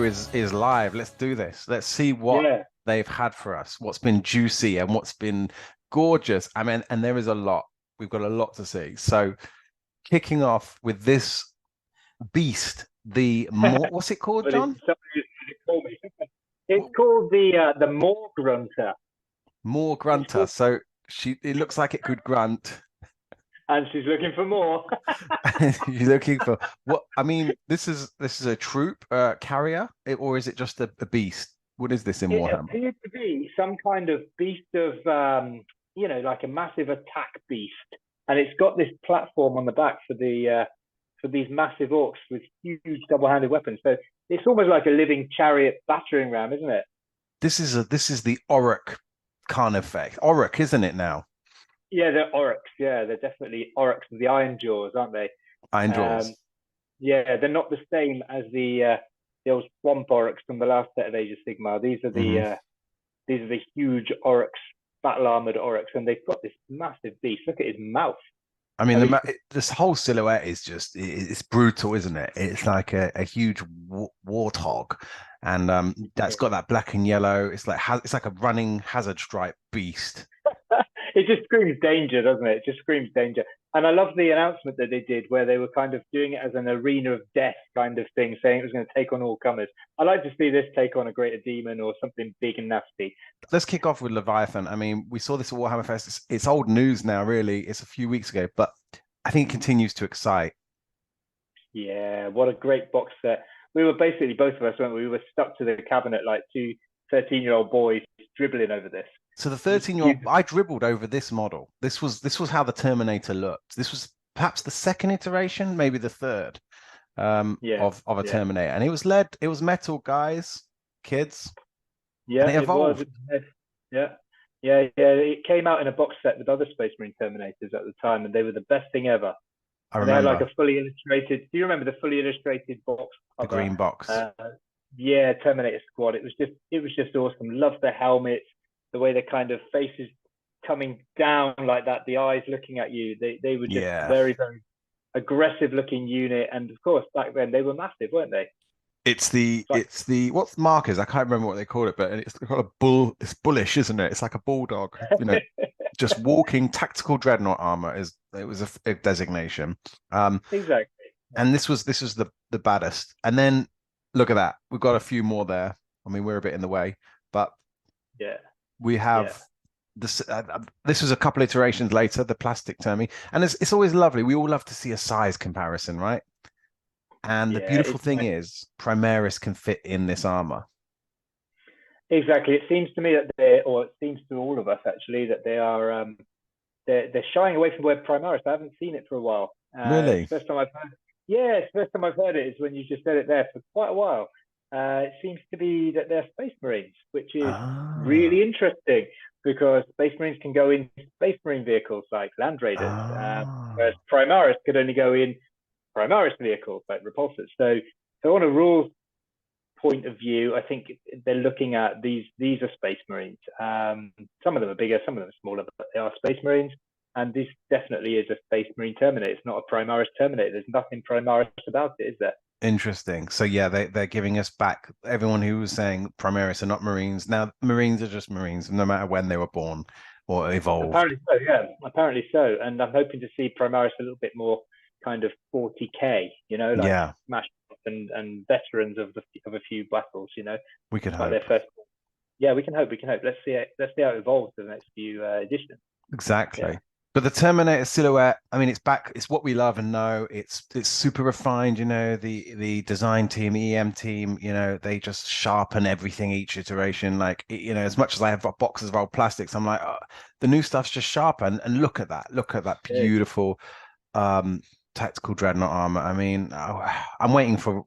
preview is live. Let's do this. Let's see what Yeah. they've had for us, what's been juicy and what's been gorgeous. I mean, and there is a lot. We've got a lot to see. So kicking off with this beast, the more what's it called, But it's John? somebody who's trying to call me. It's called the Morgue Grunter. More It's grunter. called, So it looks like it could grunt. and she's looking for more. You're looking for what? I mean, this is a troop carrier, or is it just a beast? What is this in It Warhammer? appeared to be some kind of beast of, like a massive attack beast, and it's got this platform on the back for these massive orcs with huge double-handed weapons. So it's almost like a living chariot battering ram, isn't it? This is the Auric Khan effect. Auric, isn't it now? Yeah, they're orcs. Yeah, they're definitely orcs of the Iron Jaws, aren't they? Iron Um, Jaws. yeah, they're not the same as the old swamp orcs from the last set of Age of Sigmar. Hmm. These are the huge orcs, battle armored orcs, and they've got this massive beast. Look at his mouth. I mean, I mean, this whole silhouette is just it's brutal, isn't it? It's like a huge warthog, and that's got that black and yellow. It's like a running hazard stripe beast. it just screams danger, doesn't it? It just screams danger. And I love the announcement that they did where they were kind of doing it as an arena of death kind of thing, saying it was going to take on all comers. I like to see this take on a greater demon or something big and nasty. Let's kick off with Leviathan. I mean, we saw this at Warhammer Fest. It's old news now, really. It's a few weeks ago, but I think it continues to excite. Yeah, what a great box set. We were basically, both of us, weren't we? We were stuck to the cabinet like two 13-year-old boys dribbling over this. So the It was 13-year-old, beautiful. I dribbled over this model. This was how the Terminator looked. This was perhaps the second iteration, maybe the third, Yeah, of a yeah, Terminator. And it was metal, guys, kids, and yeah, it it was. evolved. Yeah, yeah, yeah. It came out in a box set with other Space Marine Terminators at the time, and they were the best thing ever. I And they had like remember a fully illustrated. Do you remember the fully illustrated box the cover? green box. Uh, yeah, Terminator Squad. It was just awesome. Loved the helmets, the way the kind of faces coming down like that, the eyes looking at you. They were just Yeah. very very aggressive looking unit, and of course back then they were massive, weren't they? Like It's the what's the markers? I can't remember what they call it, but it's got a bull. It's bullish, isn't it? It's like a bulldog. Just walking tactical dreadnought armor is it was a designation. Um, exactly. and this was the baddest. And then look at that, we've got a few more there. I mean, we're a bit in the way, but Yeah, we yeah, have this. This was a couple iterations later, the plastic Termi, and it's always lovely. We all love to see a size comparison, right? And the yeah. beautiful It's thing nice. is, Primaris can fit in this armor. Exactly. It seems to me that or it seems to all of us actually, that they are they're shying away from the word Primaris. I haven't seen it for a while. It's Really? the first time I've heard. Yeah, it's the first time I've heard it. Is when you just said it there for quite a while. It seems to be that they're Space Marines, which is Ah, really interesting because Space Marines can go in Space Marine vehicles like Land Raiders, whereas ah. Primaris could only go in Primaris vehicles like Repulsors. So on a rules point of view, I think they're looking at these are Space Marines. Some of them are bigger, some of them are smaller, but they are Space Marines. And this definitely is a Space Marine Terminator. It's not a Primaris Terminator. There's nothing Primaris about it, is there? Interesting. So yeah, they're giving us back everyone who was saying Primaris are not Marines. Now Marines are just Marines, no matter when they were born or evolved. Apparently so, yeah. Apparently so. And I'm hoping to see Primaris a little bit more kind of 40k, like Yeah, smash and veterans of a few battles, we could like their hope. first. Yeah, we can hope. We can hope. Let's see how it evolves in the next few editions. Yeah. Exactly. But the Terminator silhouette, I mean, it's back. It's what we love and know. It's super refined. The design team, EM team. They just sharpen everything each iteration. Like as much as I have boxes of old plastics, I'm like, oh, the new stuff's just sharper. And look at that. Look at that Yeah. beautiful um tactical dreadnought armor. I mean, I'm waiting for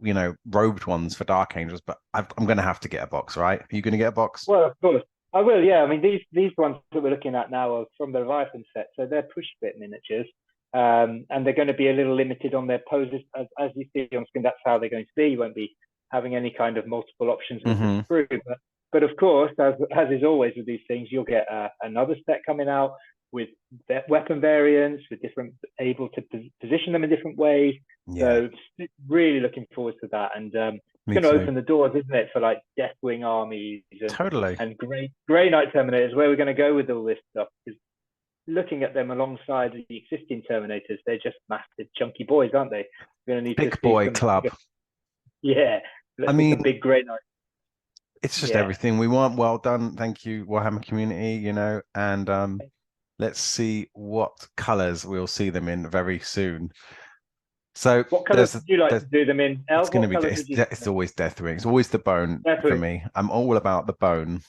robed ones for Dark Angels, but I'm gonna have to get a box. Right? Are you gonna get a box? Well, of course. I will, yeah. I mean, these ones that we're looking at now are from the Leviathan set, so they're push fit miniatures, and they're going to be a little limited on their poses, as you see on screen. That's how they're going to be. You won't be having any kind of multiple options with the Hmm. sprue, but of course, as is always with these things, you'll get another set coming out with weapon variants, with different able to position them in different ways. Yeah. So really looking forward to that, and Me going to too. open the doors, isn't it, for like Deathwing armies Totally. and Grey Knight Terminators, where we're going to go with all this stuff. Because looking at them alongside the existing Terminators, they're just massive, chunky boys, aren't they? We're going to need to Big see boy some club. bigger. Yeah, I let's see some mean, big Grey Knights. it's just Yeah. everything we want. Well done. Thank you, Warhammer community, and let's see what colors we'll see them in very soon. So What colours would you like there's to do them in? it's Elf, going to what be colours would you do it's them always Deathwing. It's always the bone in? for Deathwing. me. I'm all about the bone.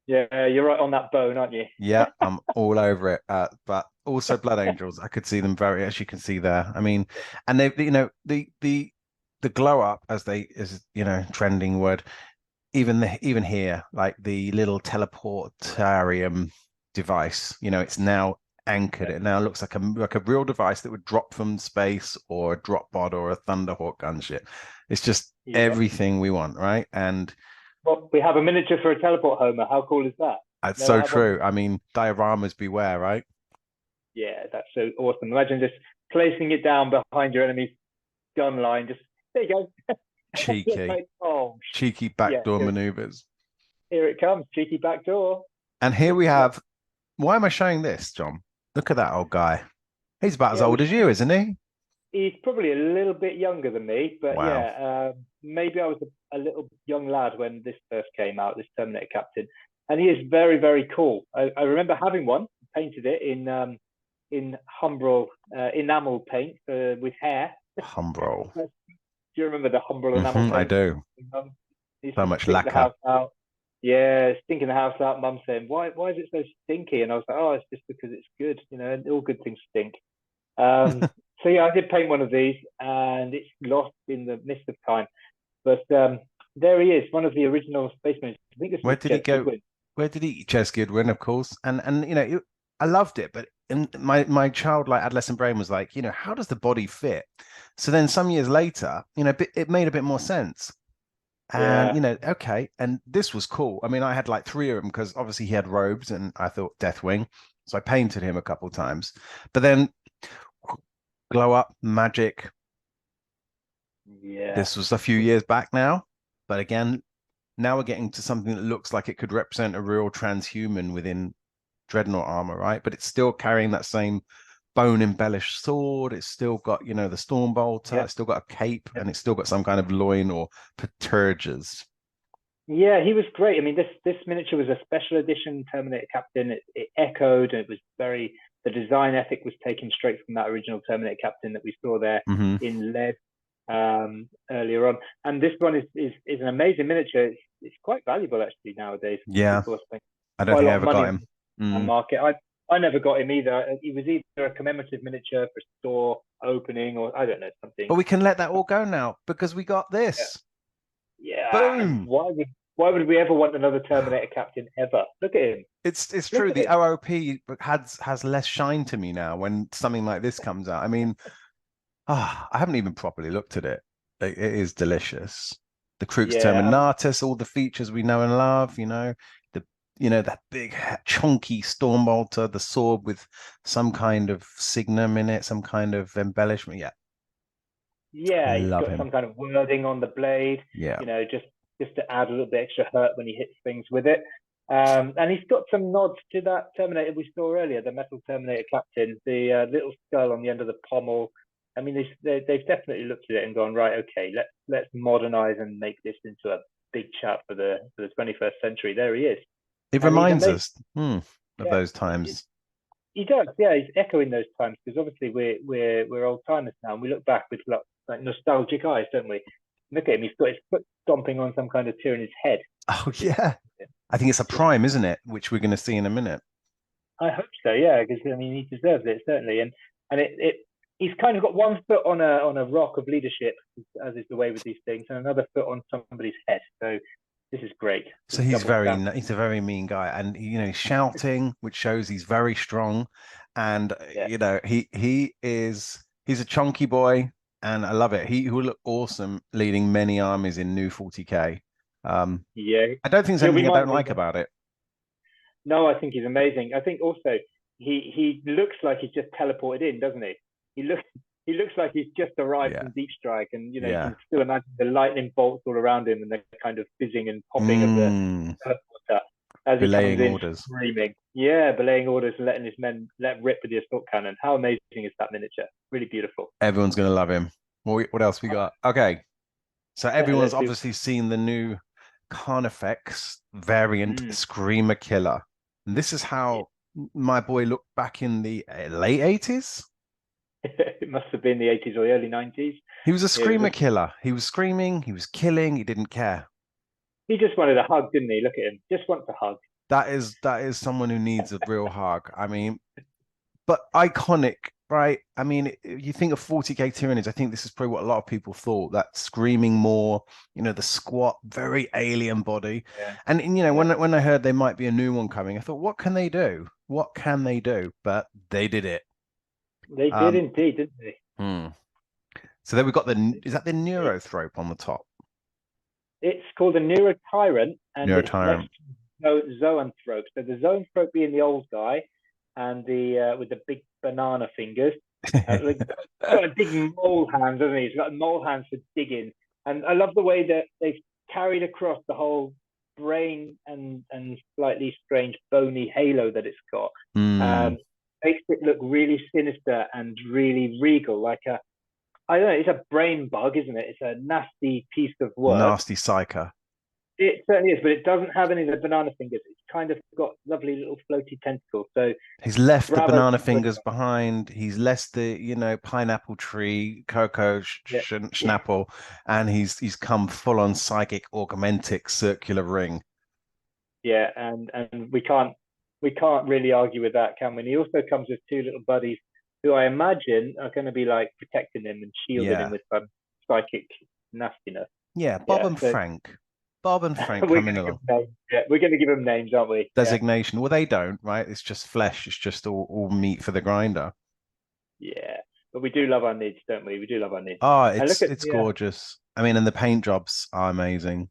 Yeah, you're right on that bone, aren't you? Yeah, I'm all over it. But also Blood Angels, I could see them very, as you can see there. I mean, and they, the glow up as trending word. Even here, like the little teleportarium device, it's now anchored. Yeah. It now looks like a real device that would drop from space or a drop pod or a Thunderhawk gunship. It's just Yeah. everything we want, right? And Well, we have a miniature for a teleport homer. How cool is that? it's Never so had one true. before. I mean, dioramas beware, right? Yeah, that's so awesome. Imagine just placing it down behind your enemy's gun line. Just there you go. Cheeky, Like, oh, cheeky yeah, backdoor maneuvers. here it comes. Cheeky back door. And here we Yeah, have. Why am I showing this, John? Look at that old guy. He's about as yeah. old as you, isn't he? He's probably a little bit younger than me, but Wow. yeah, maybe I was a little young lad when this first came out. This Terminator Captain, and he is very, very cool. I remember having one, painted it in Humbrol enamel paint with hair. Humbrol. Do you remember the Humbrol enamel I paint? do. Um, it used So to much stink the lacquer. house out. Yeah, stinking the house out. Mum saying, "Why is it so stinky?" And I was like, "Oh, it's just because it's good. You know, all good things stink." So yeah, I did paint one of these, and it's lost in the mist of time. But there he is, one of the original spacemen. I think this Where was did he Jez go? Goodwin. Where did he? Ches Goodwin, of course. And I loved it, but in my childlike adolescent brain was like, how does the body fit? So then some years later, it made a bit more sense. And Yeah, okay, and this was cool. I mean, I had like three of them because obviously he had robes, and I thought Deathwing, so I painted him a couple times. But then glow up magic. yeah, This was a few years back now, but again, now we're getting to something that looks like it could represent a real transhuman within dreadnought armor, right? But it's still carrying that same bone embellished sword. It's still got, the storm bolter. yeah. It's still got a cape, and it's still got some kind of loin or perturges. Yeah, he was great. I mean, this miniature was a special edition Terminator Captain. It echoed, and it was very. The design ethic was taken straight from that original Terminator Captain that we saw there Hmm. in lead earlier on. And this one is an amazing miniature. It's quite valuable actually nowadays. Yeah, People are spending I don't quite a think I lot of ever got money him. on the Mm. market. I never got him either. He was either a commemorative miniature for store opening, or I don't know, something. But we can let that all go now because we got Yeah, this. yeah. Boom. Why would we ever want another Terminator Captain ever? Look at him. It's Look true. at The him. OOP has less shine to me now when something like this comes out. I mean, I haven't even properly looked at it. It is delicious. The Crux Yeah, Terminatus, all the features we know and love, the that big chunky storm bolter, the sword with some kind of signum in it, some kind of embellishment. Yeah, yeah. He's love got him. some kind of wording on the blade. Yeah. Just to add a little bit extra hurt when he hits things with it. And he's got some nods to that Terminator we saw earlier, the Metal Terminator Captain, the little skull on the end of the pommel. I mean, they've definitely looked at it and gone, right, okay, let's modernize and make this into a big chap for the 21st century. There he is, It and he's reminds amazing. us of Yeah, those times. he does. Yeah, he's echoing those times because obviously we're old timers now, and we look back with like nostalgic eyes, don't we? Look at him; he's got his foot stomping on some kind of Tyranid's head. Oh yeah. I think it's a Just prime, isn't it? Which we're going to see in a minute. I hope so, yeah, because I mean he deserves it certainly, and he's kind of got one foot on a rock of leadership, as is the way with these things, and another foot on somebody's head. So this is great. So This double stamp. he's a very mean guy, and he's shouting, which shows he's very strong, and Yeah, he's a chunky boy, and I love it. He will look awesome leading many armies in new 40K. yeah, I don't think there's he'll be anything I my don't like leader. about it. No, I think he's amazing. I think also he looks like he's just teleported in, doesn't he? He looks he looks like he's just arrived Yeah, from Deep Strike, and you know you yeah. can still imagine the lightning bolts all around him and the kind of fizzing and popping of the Mm, teleporter as he comes belaying in orders. screaming. Yeah, belaying orders and letting his men let rip with the assault cannon. How amazing is that miniature? Really beautiful. Everyone's gonna love him. What else we got? Okay, so everyone's Let's do. obviously seen the new Carnifex variant Mm. Screamer Killer. And this is Yeah. how my boy looked back in the late 80s. It must have been the 80s or the early 90s. He was a It was screamer killer. He was screaming, he was killing, he didn't care. he just wanted a hug, didn't he? Look at him, just wants a hug. That is someone who needs a real hug. I mean, but iconic, right? I mean, you think of 40k Tyranids, I think this is probably what a lot of people thought, that screaming more, the squat, very alien body. Yeah, And yeah. when I heard there might be a new one coming, I thought, what can they do? What can they do? But they did it. They did Um, indeed, didn't they? hmm. So then we've got They is did that the indeed. Neurothrope on the top? It's called a neurotyrant, and it's Neurotyrant. next to zoanthrope. So the zoanthrope being the old guy, and the with the big banana fingers. Like, he's got a big mole hands, hasn't he? He's got mole hands for digging, and I love the way that they've carried across the whole brain and slightly strange bony halo that it's got. Hmm. Um, Makes it look really sinister and really regal, like a I don't know, it's a brain bug, isn't it? It's a nasty piece of work. Nasty psyker. It certainly is, but it doesn't have any of the banana fingers. It's kind of got lovely little floaty tentacles. So He's left the bravo banana to Twitter. fingers behind. He's left the, pineapple tree, cocoa, Yeah, schnapple, and he's come full on psychic augmentic circular ring. yeah, and we can't really argue with that, can we? And he also comes with two little buddies who I imagine are going to be like protecting him and shielding him Yeah. with some psychic nastiness. Yeah, Bob Yeah, and so Frank. Bob and Frank we're come in going a to give little them names. Yeah, we're going to give them names, aren't we? Yeah, designation. Well, they don't, right? It's just flesh. It's just all meat for the grinder. yeah. But we do love our needs, don't we? We do love our needs. Oh, And look it's at it's yeah. gorgeous. I mean, and the paint jobs are amazing.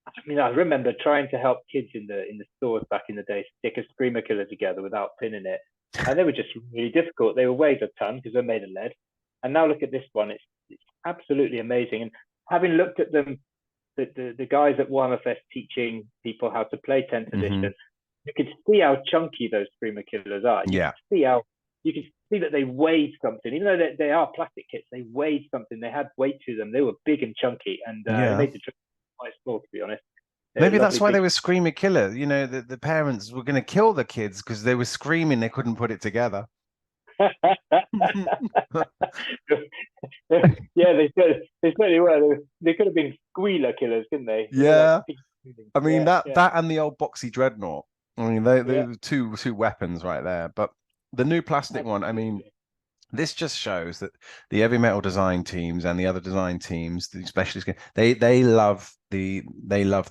I mean, I remember trying to help kids in the stores back in the day stick a screamer killer together without pinning it, and they were just really difficult. They were weighed a ton because they're made of lead. And now look at this one; it's absolutely amazing. And having looked at them, the guys at Warhammer Fest teaching people how to play 10th Hmm. edition, you can see how chunky those screamer killers are. Yeah. You can see that they weighed something, even though they are plastic kits. They weighed something. They had weight to them. They were big and chunky, and it Yeah. made the trip quite small, to be honest. Maybe Lovely that's why they big. were screaming killer. The parents were going to kill the kids because they were screaming they couldn't put it together. Yeah, they certainly were. They could have been squealer killers, couldn't they? They were like Yeah. big. I mean Yeah, that yeah, that and the old boxy dreadnought. I mean they yeah. were two weapons right there. But the new plastic one, I mean, Absolutely. this just shows that the heavy metal design teams and the other design teams, the specialist, they love the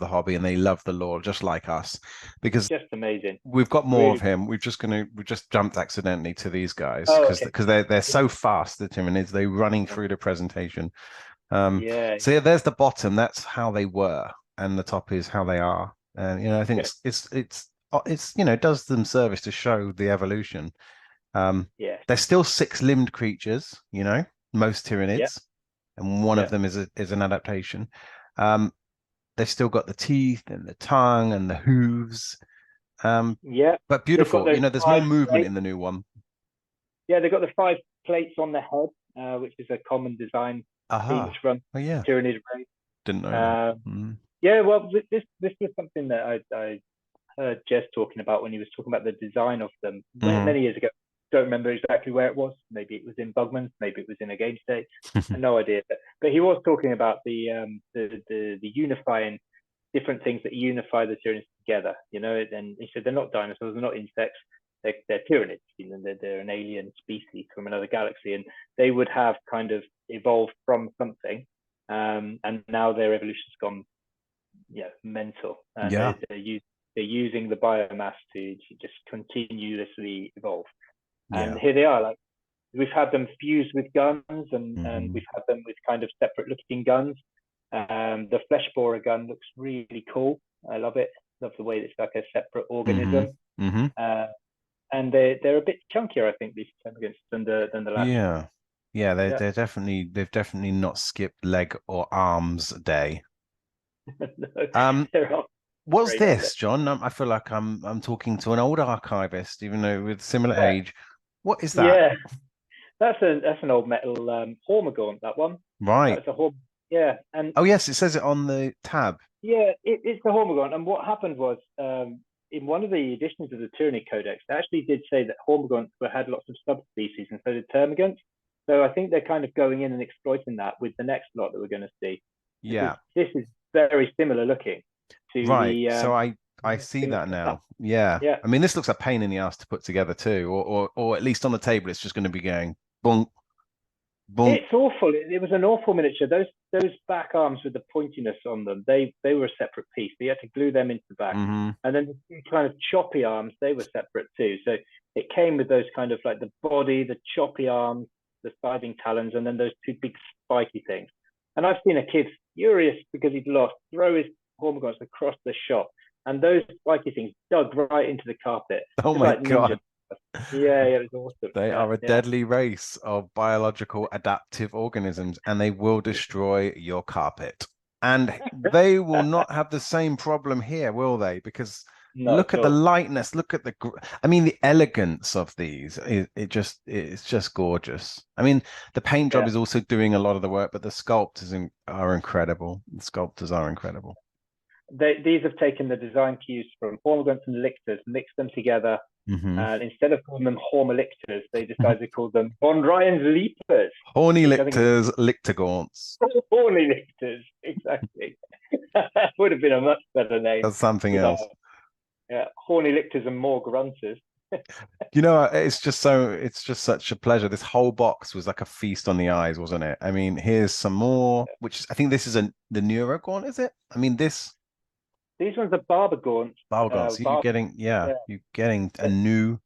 hobby and they love the lore just like us, because Just amazing. we've got more of Really. him. We just jumped accidentally to these guys Oh, because okay. they're Yeah, so fast. The Tyranids, they're running through the presentation. yeah, So yeah, there's the bottom. That's how they were, and the top is how they are. And I think yeah, it's does them service to show the evolution. yeah, They're still six-limbed creatures, most yeah, Tyranids, and one of yeah, them is an adaptation. Um, they've still got the teeth and the tongue and the hooves. yeah. But They've got beautiful. those There's more five movement in plates. the new one. Yeah, they've got the five plates on the head, which is a common design theme which Aha. runs Oh yeah, Tyranid race. didn't know that. Um, Mm. yeah, well, this was something that I heard Jez talking about when he was talking about the design of them Hmm. many years ago. Don't remember exactly where it was. Maybe it was in Bugman's. Maybe it was in a game state. No idea. But he was talking about the unifying different things that unify the Tyranids together. And he said they're not dinosaurs. They're not insects. They're Tyranids. They're an alien species from another galaxy, and they would have kind of evolved from something. And now their evolution's gone, mental, and Yeah. they're using the biomass to just continuously evolve. And Yeah. here they are, like we've had them fused with guns, and Hmm. we've had them with kind of separate looking guns. The flesh borer gun looks really cool. I love it. Love the way it's like a separate Hmm. organism. Hmm. Uh, and they're a bit chunkier, I think, these termagants than the last Yeah. Yeah, Yeah. they've definitely not skipped leg or arms day. No, Um, they're all what's great, aren't they? this, John? I feel like I'm talking to an old archivist, even though with similar Yeah. age. What is that? Yeah. That's an old metal Hormagaunt, that one. Right. That's a Horm. Yeah, and Oh yes, it says it on the tab. yeah, it's the Hormagaunt. And what happened was, in one of the editions of the Tyranny Codex, they actually did say that Hormagaunts had lots of subspecies, and so did Termagants. So I think they're kind of going in and exploiting that with the next lot that we're going to see, because Yeah. this is very similar looking to Right. the So I see that now. Yeah. yeah. I mean, this looks a pain in the ass to put together too, or at least on the table, it's just going to be going boom, boom. It's awful. It was an awful miniature. Those back arms with the pointiness on them, they were a separate piece. You had to glue them into the back. Hmm. And then the kind of choppy arms, they were separate too. So it came with those kind of like the body, the choppy arms, the sliding talons, and then those two big spiky things. And I've seen a kid furious because he'd lost, throw his Hormagaunts across the shop, and those spiky things dug right into the carpet, Oh just my like ninja. God. Yeah, yeah, it was awesome. They Yeah, are a yeah. deadly race of biological adaptive organisms, and they will destroy your carpet. And they will not have the same problem here, will they? Because Not look at at the all. lightness, look at I mean, the elegance of these. It's just gorgeous. I mean, the paint job Yeah. is also doing a lot of the work, but the sculptors are incredible. The sculptors are incredible. These have taken the design cues from Hormagaunts and Lictors, mixed them together, Hmm. and instead of calling them Hormalictors, they decided to call them Von Ryan's Leapers, Horny which I think is lictors, lictogorns. Horny Lictors. Exactly. Would have been a much better name That's something with else. Horny Lictors and more Grunters. It's just such a pleasure. This whole box was like a feast on the eyes, wasn't it? I mean, here's some more, which I think this is the Neurogaunt, is it? I mean, this These ones are Barber Gaunts. Balgons, Barber, yeah, yeah, you're getting a yeah, new,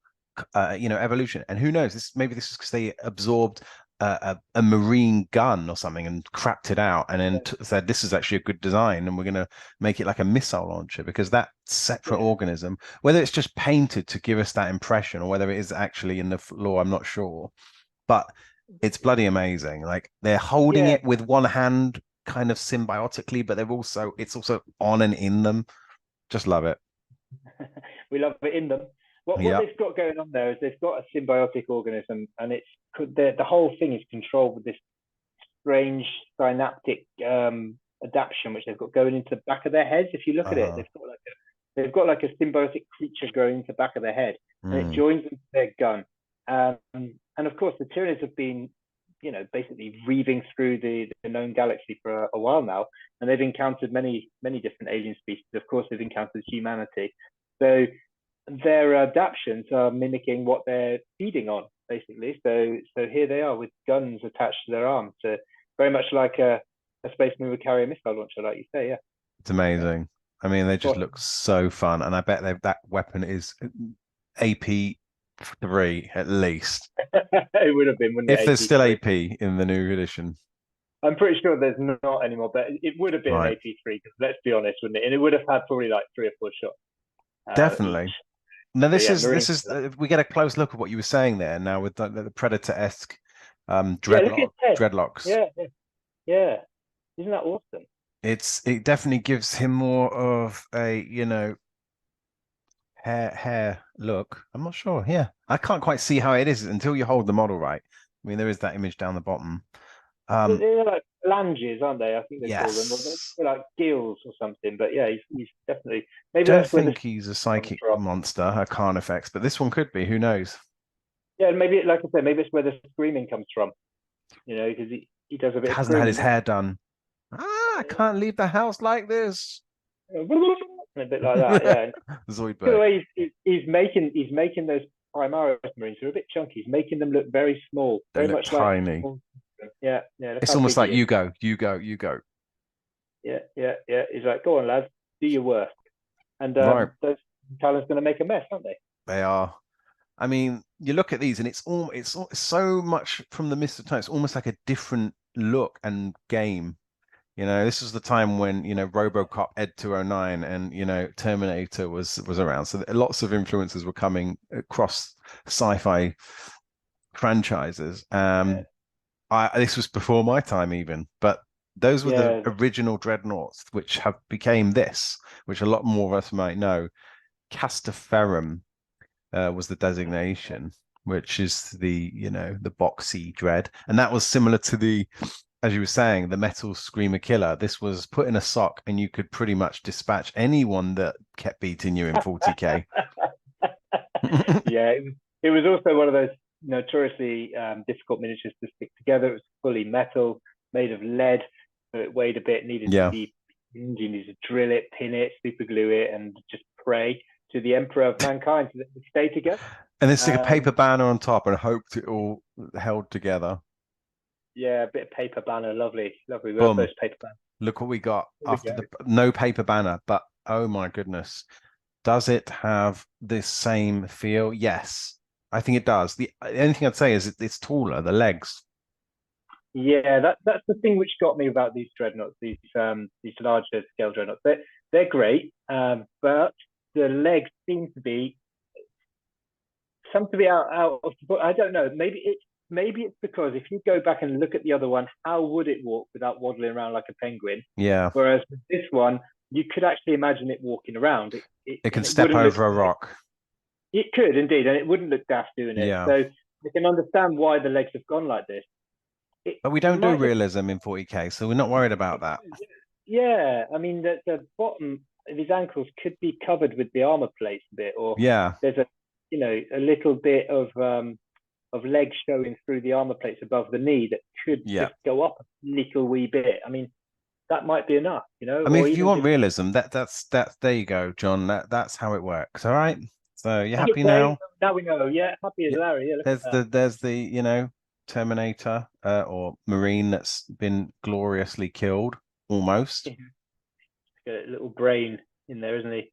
evolution. And who knows? Maybe this is because they absorbed a marine gun or something and crapped it out, and then yeah, said this is actually a good design, and we're going to make it like a missile launcher because that separate yeah. organism, whether it's just painted to give us that impression or whether it is actually in the law, I'm not sure. But it's bloody amazing. Like they're holding Yeah. it with one hand, kind of symbiotically, but it's also on and in them. Just love it. We love it in them. What Yep. they've got going on there is they've got a symbiotic organism, and the whole thing is controlled with this strange synaptic adaptation which they've got going into the back of their heads. If you look at it, Uh-huh. they've got like a symbiotic creature going into the back of their head, and it Mm. joins into their gun. And of course, the Tyranids have been, basically reaving through the known galaxy for a while now, and they've encountered many many different alien species. Of course, they've encountered humanity. So their adaptations are mimicking what they're feeding on, basically. So here they are with guns attached to their arms. So very much like a space marine would carry a missile launcher, like you say. Yeah, It's amazing. I mean, they just well, look so fun, and I bet that weapon is AP 3 at least. it would have been, wouldn't it? If there's still AP3. AP in the new edition. I'm pretty sure there's not anymore, but it would have been an Right. AP3 because let's be honest, wouldn't it? And it would have had probably like 3 or 4 shots each. Definitely. Now So yeah, this Marines. is we get a close look at what you were saying there now with the Predator-esque Yeah, look at his head. dreadlocks. Yeah, yeah, yeah. Isn't that awesome? It definitely gives him more of a, hair look. I'm not sure. Yeah. I can't quite see how it is until you hold the model right. I mean, there is that image down the bottom. Um, They're like phalanges, aren't they? I think they call them, or yes. they're like gills or something. But yeah, he's definitely, maybe Don't that's where the think he's a comes psychic from. monster, a Carnifex, but this one could be. Who knows? Yeah, maybe like I said, maybe it's where the screaming comes from. Because he does a bit of Hasn't had his screaming, doesn't hair done. Ah, I can't leave the house like this. he? A bit like that. Yeah. By the Zoidberg. way, he's making those Primaris Marines who are a bit chunky. He's making them look very small, They very look much like. tiny. Yeah, yeah. Look It's how almost big he like is. you go, you go, you go. Yeah, yeah, yeah. He's like, go on, lads, do your work. And Right. those talents going to make a mess, aren't they? They are. I mean, you look at these and it's so much from the Mist of Time. It's almost like a different look and game. This was the time when, RoboCop Ed 209 and, Terminator was around. So lots of influences were coming across sci-fi franchises. Yeah. This was before my time even, but those were the Yeah, original dreadnoughts, which have became this, which a lot more of us might know. Castaferrum was the designation, which is the, the boxy dread. And that was similar to the, as you were saying, the metal screamer killer. This was put in a sock and you could pretty much dispatch anyone that kept beating you in 40k. yeah. It was also one of those notoriously difficult miniatures to stick together. It was fully metal, made of lead, so it weighed a bit. Needed to Yeah. be, you needed to drill it, pin it, super glue it, and just pray to the Emperor of Mankind so that it stay together. And then stick a paper Um, banner on top and hoped it all held together. yeah, a bit of paper banner, lovely, lovely. We love Boom. those paper banners. Look what we got There we after go. the no paper banner, but oh my goodness. Does it have this same feel? Yes, I think it does. The only thing I'd say is it's taller, the legs. Yeah, that's the thing which got me about these dreadnoughts, these larger scale dreadnoughts. They're great, but the legs seem to be out of the book. I don't know. Maybe it's because if you go back and look at the other one, how would it walk without waddling around like a penguin? Yeah, Whereas with this one, you could actually imagine it walking around. it can And it step wouldn't look. over a rock. It could indeed, and it wouldn't look daft doing it. Yeah, So I can understand why the legs have gone like this. but we It don't do might just. realism in 40k, so we're not worried about that. Yeah, I mean the bottom of his ankles could be covered with the armor plates a bit, or Yeah, there's a little bit of leg showing through the armor plates above the knee that could yeah. just go up a little wee bit. I mean, that might be enough, I mean, or if you even want just realism, that's there you go, John. That's how it works. All right. So you happy okay. now? Now we know. Yeah, happy as Yeah. Larry. Yeah, look at that. There's the Terminator or Marine that's been gloriously killed almost. Got a little brain in there, isn't he?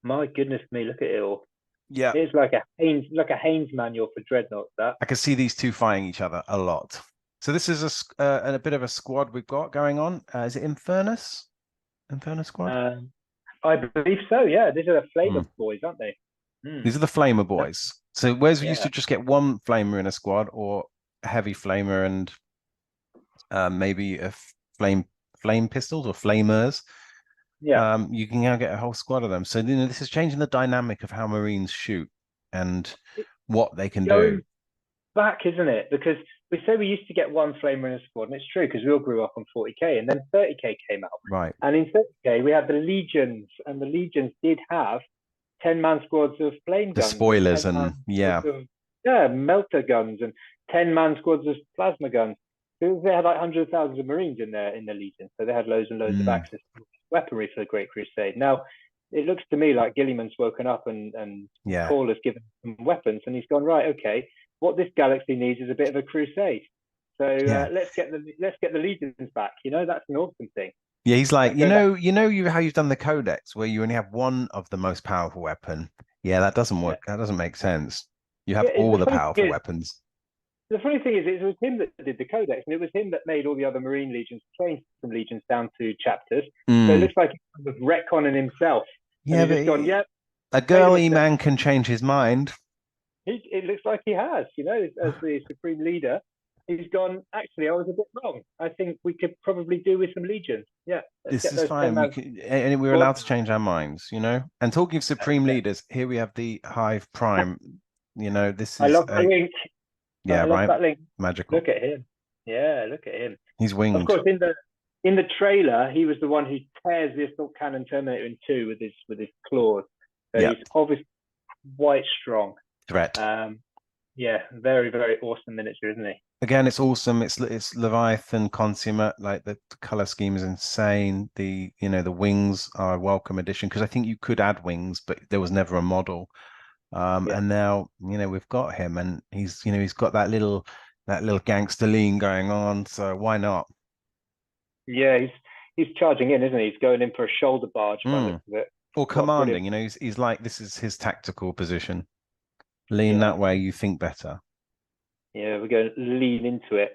My goodness me, look at it all. Yeah, It's like a Haynes manual for dreadnoughts. That. I can see these two fighting each other a lot. So this is a bit of a squad we've got going on. Is it Infernus? Infernus squad? Um, I believe so. Yeah, these are the Hmm. flavor boys, aren't they? These are the Flamer boys. So whereas we used Yeah, to just get one Flamer in a squad or a heavy Flamer and maybe flame pistols or flamers, yeah. you can now get a whole squad of them. So this is changing the dynamic of how Marines shoot and It's what they can do. going back, isn't it? Because we say we used to get one flamer in a squad, and it's true because we all grew up on 40k, and then 30k came out, Right. and in 30k we had the legions, and the legions did have 10-man squads of flame The guns and spoilers 10-man and squads yeah, of melter guns and 10-man squads of plasma guns. So they had like hundreds of thousands of marines in their legion, so they had loads and loads of mm, access to weaponry for the Great Crusade. Now it looks to me like Gilliman's woken up and yeah, Paul has given him weapons, and he's gone right. Okay, what this galaxy needs is a bit of a crusade. So yeah. let's get the legions back. That's an awesome thing. Yeah, he's like, Going back, how you've done the codex where you only have one of the most powerful weapon. Yeah, that doesn't yeah, work. That doesn't make sense. You have yeah. all the powerful weapons. The funny thing is, it was him that did the codex, and it was him that made all the other Marine legions change from legions down to chapters. So it Mm. looks like he was retconning himself, and Yeah, he's but just gone, "Yep, a made a girly mistake." man can change his mind. It looks like he has, as the supreme leader. He's gone. Actually, I was a bit wrong. I think we could probably do with some legions. Yeah, let's This get is those fine. 10-man And we're allowed squads. to change our minds. And talking of supreme Yeah. leaders, here we have the Hive Prime. This I is love that link. yeah, I love right? that link. Magical. Look at him. Yeah, look at him. He's Of winged. course, in the trailer, he was the one who tears the assault cannon Terminator in two with his claws. So Yeah, he's obviously quite strong. threat. Yeah, very very awesome miniature, isn't he? Again, it's awesome. It's Leviathan consummate. Like the color scheme is insane. The wings are a welcome addition because I think you could add wings, but there was never a model. Yeah, And now we've got him, and he's got that little gangster lean going on. So why not? yeah. He's charging in, isn't he? He's going in for a shoulder barge by the Mm. looks of it. Or What a brilliant. commanding. He's like this is his tactical position. Lean Yeah, that way, you think better. yeah. We're going to lean into it.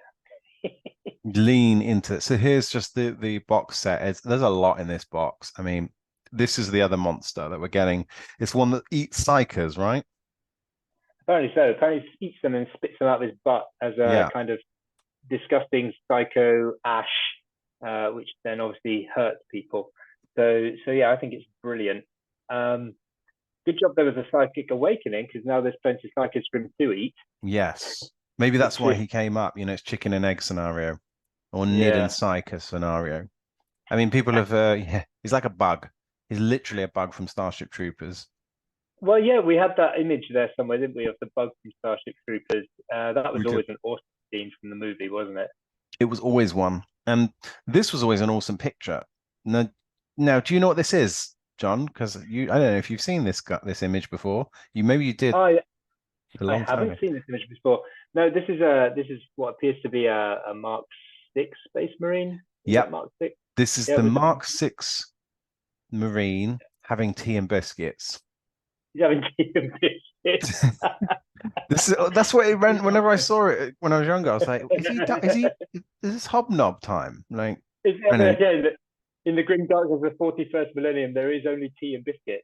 Lean into it. So here's just the box set. There's a lot in this box. I mean, this is the other monster that we're getting. It's one that eats psychers, right? Apparently so. Apparently he eats them and spits them out of his butt as a Yeah. kind of disgusting psycho ash, which then obviously hurts people. So yeah, I think it's brilliant. Good job there was a psychic awakening, because now there's plenty of psychics for him to eat. Yes. Maybe that's why he came up. It's chicken and egg scenario or Nid and Yeah. Psyker scenario. I mean, people have, yeah, he's like a bug. He's literally a bug from Starship Troopers. Well, yeah, we had that image there somewhere, didn't we, of the bug from Starship Troopers? That was We did. always an awesome scene from the movie, wasn't it? It was always one. And this was always an awesome picture. Now, now, do you know what this is, John? Because I don't know if you've seen this image before. Maybe you did I a I long time haven't ago. seen this image before. No, this is what appears to be a Mark 6 Space Marine. Is that Yep. Mark 6? This is Yeah, the with Mark 6 Marine having tea and biscuits. he's having tea and biscuits. That's what it meant whenever I saw it when I was younger. I was like, is this hobnob time? Like, I know. Yeah, in the grim darkness of the 41st millennium, there is only tea and biscuit.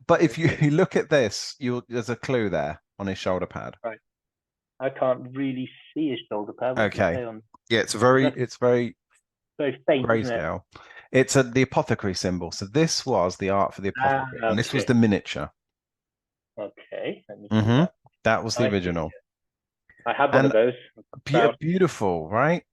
But if you look at this, there's a clue there on his shoulder pad. Right. I can't really see his shoulder pad. What does it Okay. say on? Yeah, it's very Very faint, isn't it? grayscale. It's the apothecary symbol. So this was the art for the apothecary, and this was Okay. the miniature. Okay. Let me see Hmm. that. That was the I see. original. I had one And of those. beautiful, right?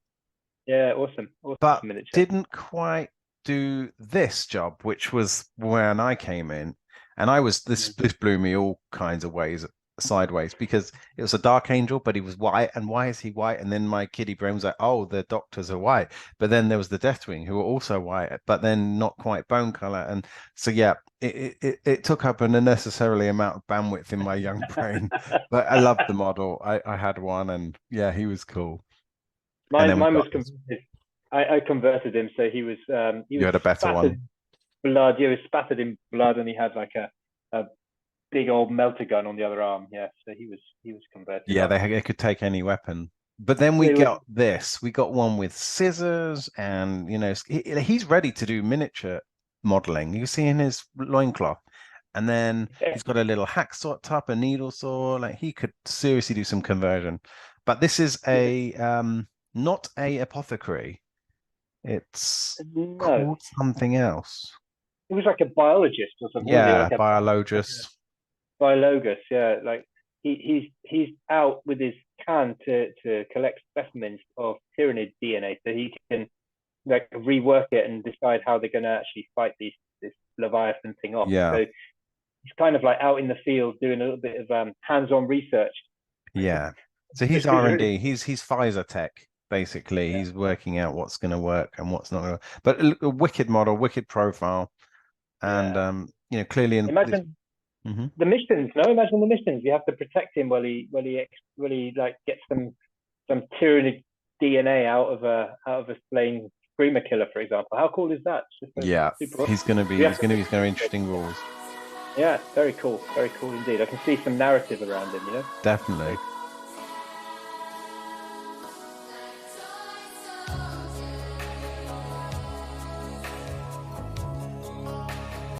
Yeah, awesome. Awesome But miniature. didn't quite do this job, which was when I came in, and this blew me all kinds of ways sideways, because it was a dark angel, but he was white. And why is he white? And then my kiddie brain was like, oh, the doctors are white. But then there was the Deathwing, who were also white, but then not quite bone color. And so yeah, it took up an unnecessarily amount of bandwidth in my young brain. But I loved the model. I had one, and yeah, he was cool. And then we Mine was got this. converted. I converted him, so he was You had a better spattered one. blood. Yeah, he was spattered in blood, and he had like a big old melter gun on the other arm. Yeah, so he was converted Yeah, up. they could take any weapon. But then we They were got this. We got one with scissors, and he's ready to do miniature modeling. You see in his loincloth. And then yeah, he's got a little hacksaw top, a needle saw. Like, he could seriously do some conversion. But this is yeah. not a apothecary. It's No, called something else. he was like a biologist or something, wasn't he? Yeah, Like a biologist. biologus. Yeah, like he's out with his can to collect specimens of Tyranid DNA, so he can like rework it and decide how they're going to actually fight this Leviathan thing off. Yeah. So he's kind of like out in the field doing a little bit of hands-on research. Yeah. So he's Which is really R&D. He's Pfizer tech, basically. yeah, He's working out what's going to work and what's not going to. But a wicked model, wicked profile, and yeah. clearly in this. Imagine Mhm. the missions. No, imagine the missions. You have to protect him while he like gets some Tyranid DNA out of a slain screamer killer, for example. How cool is that? It's just Yeah, super awesome. he's going to be. Yeah. He's going to be. He's going to interesting rules. Yeah, very cool indeed. I can see some narrative around him. Definitely.